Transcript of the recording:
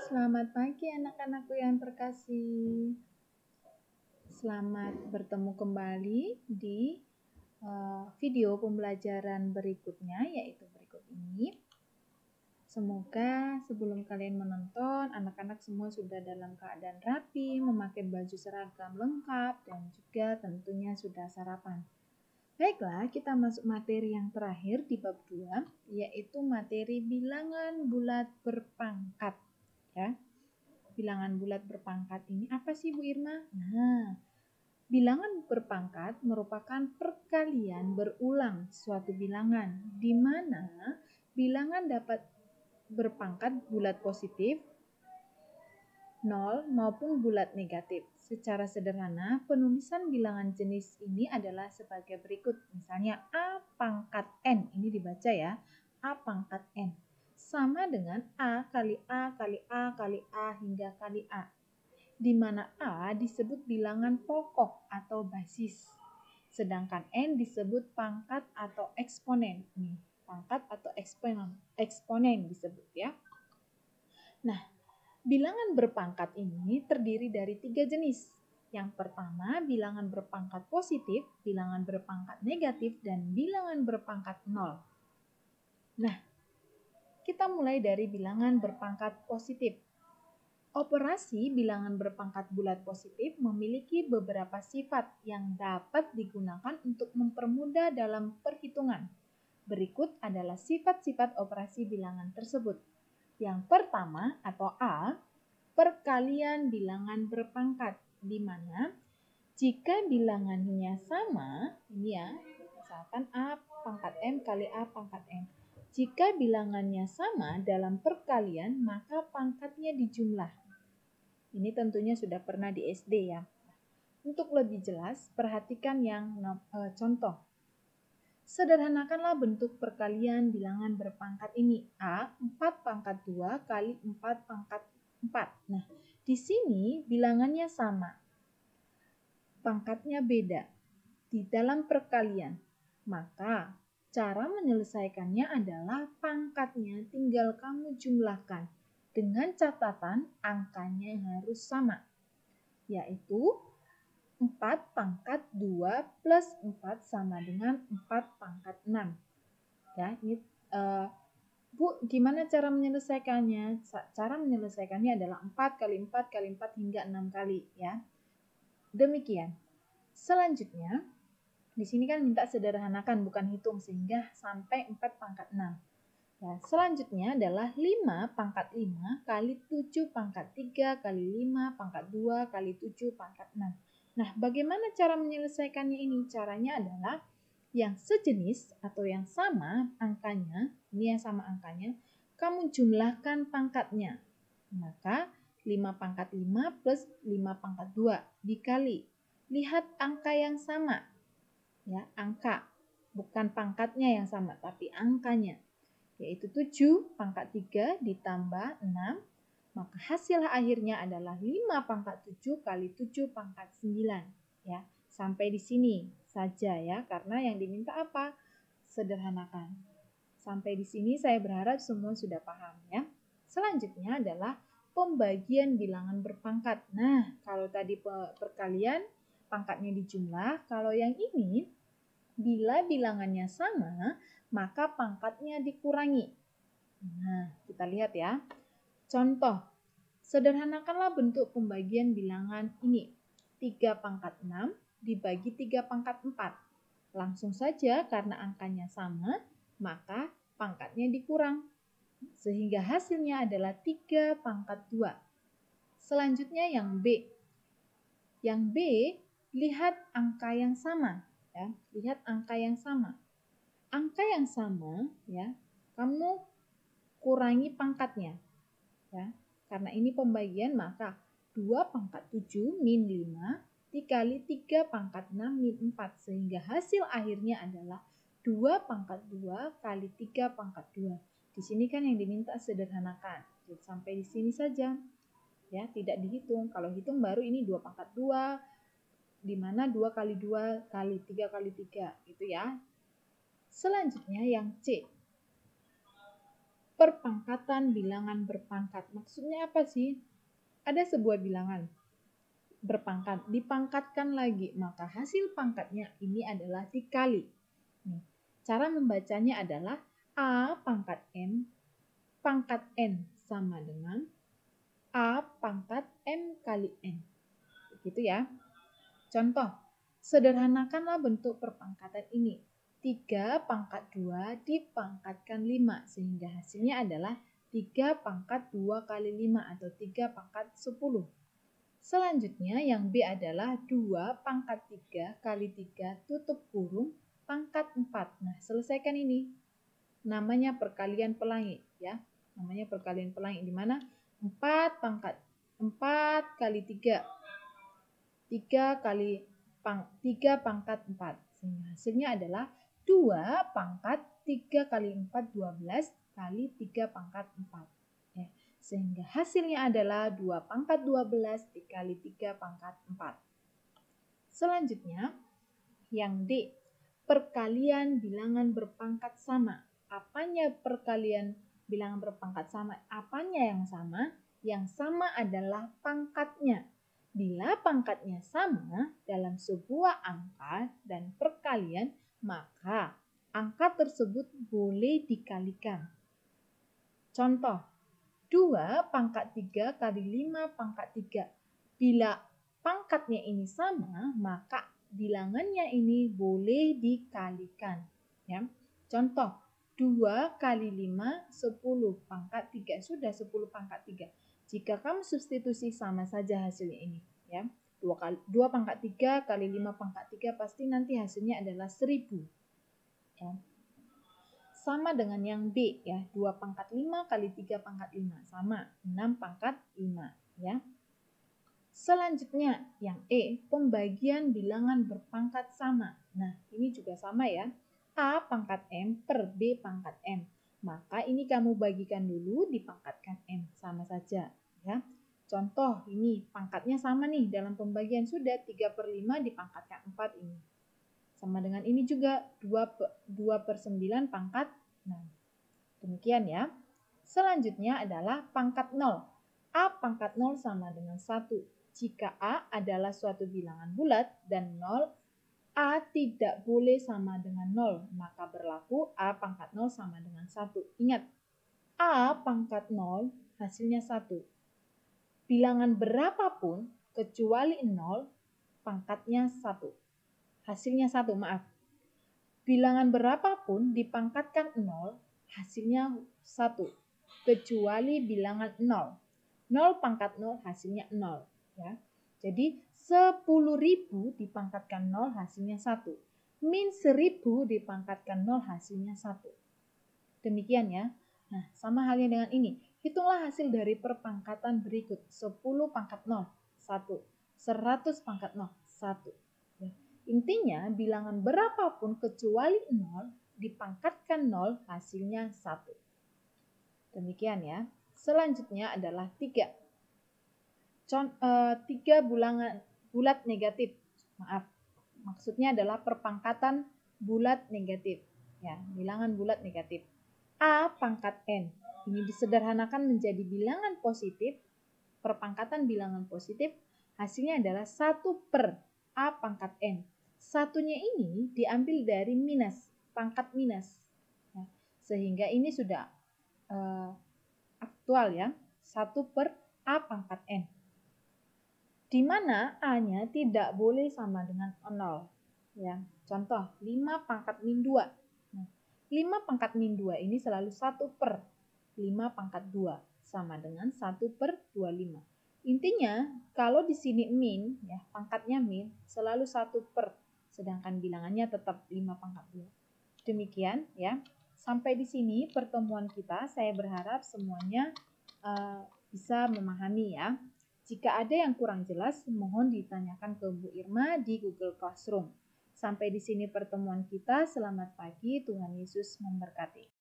Selamat pagi anak-anakku yang terkasih. Selamat bertemu kembali di video pembelajaran berikutnya, yaitu berikut ini. Semoga sebelum kalian menonton, anak-anak semua sudah dalam keadaan rapi, memakai baju seragam lengkap, dan juga tentunya sudah sarapan. Baiklah, kita masuk materi yang terakhir di bab 2, yaitu materi bilangan bulat berpangkat. Ya. Bilangan bulat berpangkat ini apa sih Bu Irma? Nah, bilangan berpangkat merupakan perkalian berulang suatu bilangan, di mana bilangan dapat berpangkat bulat positif, 0 maupun bulat negatif. Secara sederhana, penulisan bilangan jenis ini adalah sebagai berikut. Misalnya A pangkat N, ini dibaca ya, A pangkat N. Sama dengan A kali A kali A kali A hingga kali A. Di mana A disebut bilangan pokok atau basis. Sedangkan N disebut pangkat atau eksponen. Nih, pangkat atau eksponen disebut ya. Nah, bilangan berpangkat ini terdiri dari 3 jenis. Yang pertama, bilangan berpangkat positif, bilangan berpangkat negatif, dan bilangan berpangkat 0. Nah, kita mulai dari bilangan berpangkat positif. Operasi bilangan berpangkat bulat positif memiliki beberapa sifat yang dapat digunakan untuk mempermudah dalam perhitungan. Berikut adalah sifat-sifat operasi bilangan tersebut. Yang pertama atau A, perkalian bilangan berpangkat, di mana jika bilangannya sama, ini ya, misalkan A pangkat M kali A pangkat M. Jika bilangannya sama dalam perkalian, maka pangkatnya dijumlah. Ini tentunya sudah pernah di SD ya. Untuk lebih jelas, perhatikan yang contoh. Sederhanakanlah bentuk perkalian bilangan berpangkat ini. A 4 pangkat 2 kali 4 pangkat 4. Nah, di sini bilangannya sama. Pangkatnya beda di dalam perkalian. Maka, cara menyelesaikannya adalah pangkatnya tinggal kamu jumlahkan. Dengan catatan angkanya harus sama. Yaitu 4 pangkat 2 plus 4 sama dengan 4 pangkat 6. Ya, ini Bu, gimana cara menyelesaikannya? Cara menyelesaikannya adalah 4 kali 4 kali 4 hingga 6 kali ya. Demikian. Selanjutnya, di sini kan minta sederhanakan bukan hitung sehingga sampai 4 pangkat 6. Nah, selanjutnya adalah 5 pangkat 5 kali 7 pangkat 3 kali 5 pangkat 2 kali 7 pangkat 6. Nah, bagaimana cara menyelesaikannya ini? Caranya adalah yang sejenis atau yang sama angkanya, ini yang sama angkanya, kamu jumlahkan pangkatnya. Maka 5 pangkat 5 plus 5 pangkat 2 dikali. Lihat angka yang sama. Ya, angka. Bukan pangkatnya yang sama, tapi angkanya. Yaitu 7 pangkat 3 ditambah 6, maka hasil akhirnya adalah 5 pangkat 7 kali 7 pangkat 9. Ya, sampai di sini saja ya, karena yang diminta apa? Sederhanakan. Sampai di sini saya berharap semua sudah paham ya. Selanjutnya adalah pembagian bilangan berpangkat. Nah, kalau tadi perkalian pangkatnya dijumlah, kalau yang ini bila bilangannya sama, maka pangkatnya dikurangi. Nah, kita lihat ya. Contoh, sederhanakanlah bentuk pembagian bilangan ini. 3 pangkat 6 dibagi 3 pangkat 4. Langsung saja karena angkanya sama, maka pangkatnya dikurang. Sehingga hasilnya adalah 3 pangkat 2. Selanjutnya yang B. Yang B, lihat angka yang sama. Ya, lihat angka yang sama. Angka yang sama, ya, kamu kurangi pangkatnya. Ya, karena ini pembagian, maka 2 pangkat 7 min 5 dikali 3 pangkat 6 min 4. Sehingga hasil akhirnya adalah 2 pangkat 2 kali 3 pangkat 2. Di sini kan yang diminta sederhanakan. Jadi sampai di sini saja. Ya, tidak dihitung. Kalau hitung baru ini 2 pangkat 2, di mana 2 kali 2 kali 3 kali 3, gitu ya. Selanjutnya yang C. perpangkatan bilangan berpangkat. Maksudnya apa sih? Ada sebuah bilangan berpangkat, dipangkatkan lagi, maka hasil pangkatnya ini adalah dikali. Nih, cara membacanya adalah A pangkat M pangkat N sama dengan A pangkat M kali N. Begitu ya. Contoh, sederhanakanlah bentuk perpangkatan ini. 3 pangkat 2 dipangkatkan 5, sehingga hasilnya adalah 3 pangkat 2 kali 5 atau 3 pangkat 10. Selanjutnya yang B adalah 2 pangkat 3 kali 3 tutup kurung pangkat 4. Nah, selesaikan ini. Namanya perkalian pelangi ya. Namanya perkalian pelangi di mana 4 kali 3. 3 pangkat 4. Sehingga hasilnya adalah 2 pangkat 3 kali 4, 12 kali 3 pangkat 4. Ya. Sehingga hasilnya adalah 2 pangkat 12 dikali 3 pangkat 4. Selanjutnya, yang D, perkalian bilangan berpangkat sama. Apanya perkalian bilangan berpangkat sama? Apanya yang sama? Yang sama adalah pangkatnya. Bila pangkatnya sama dalam sebuah angka dan perkalian, maka angka tersebut boleh dikalikan. Contoh, 2 pangkat 3 kali 5 pangkat 3. Bila pangkatnya ini sama, maka bilangannya ini boleh dikalikan. Ya. Contoh, 2 kali 5, 10 pangkat 3. Sudah 10 pangkat 3. Jika kamu substitusi sama saja hasilnya ini. Ya. 2 pangkat 3 kali 5 pangkat 3 pasti nanti hasilnya adalah 1000. Ya. Sama dengan yang B ya, 2 pangkat 5 kali 3 pangkat 5 sama 6 pangkat 5 ya. Selanjutnya yang E, pembagian bilangan berpangkat sama. Nah, ini juga sama ya. A pangkat M per B pangkat M. Maka ini kamu bagikan dulu dipangkatkan M, sama saja ya. Contoh ini pangkatnya sama nih dalam pembagian, sudah 3/5 dipangkatkan 4 ini. Sama dengan ini juga 2/9 pangkat 6. Demikian ya. Selanjutnya adalah pangkat 0. A pangkat 0 sama dengan 1. Jika A adalah suatu bilangan bulat dan 0, A tidak boleh sama dengan 0. Maka berlaku A pangkat 0 sama dengan 1. Ingat, A pangkat 0 hasilnya 1. Bilangan berapapun kecuali 0, pangkatnya 1. Hasilnya 1, maaf. Bilangan berapapun dipangkatkan 0, hasilnya 1. Kecuali bilangan 0. 0 pangkat 0 hasilnya 0. Ya. Jadi 10.000 dipangkatkan 0 hasilnya 1. Min 1000 dipangkatkan 0 hasilnya 1. Demikian ya. Nah, sama halnya dengan ini. Hitunglah hasil dari perpangkatan berikut. 10 pangkat 0, 1. 100 pangkat 0, 1. Ya. Intinya bilangan berapapun kecuali 0 dipangkatkan 0 hasilnya 1. Demikian ya. Selanjutnya adalah 3. 3 bilangan bulat negatif. Maaf. Maksudnya adalah perpangkatan bulat negatif. Ya, bilangan bulat negatif. A pangkat N. Ini disederhanakan menjadi bilangan positif. Perpangkatan bilangan positif hasilnya adalah 1 per A pangkat N. Satunya ini diambil dari minus, pangkat minus. Ya, sehingga ini sudah aktual ya, 1 per A pangkat N. Di mana A-nya tidak boleh sama dengan 0. Ya, contoh 5 pangkat min 2. Nah, 5 pangkat min 2 ini selalu 1 per 5 pangkat 2 sama dengan 1 per 25. Intinya kalau di sini min ya, pangkatnya min selalu 1 per, sedangkan bilangannya tetap 5 pangkat 2. Demikian ya. Sampai di sini pertemuan kita. Saya berharap semuanya bisa memahami ya. Jika ada yang kurang jelas, mohon ditanyakan ke Bu Irma di Google Classroom. Sampai di sini pertemuan kita. Selamat pagi, Tuhan Yesus memberkati.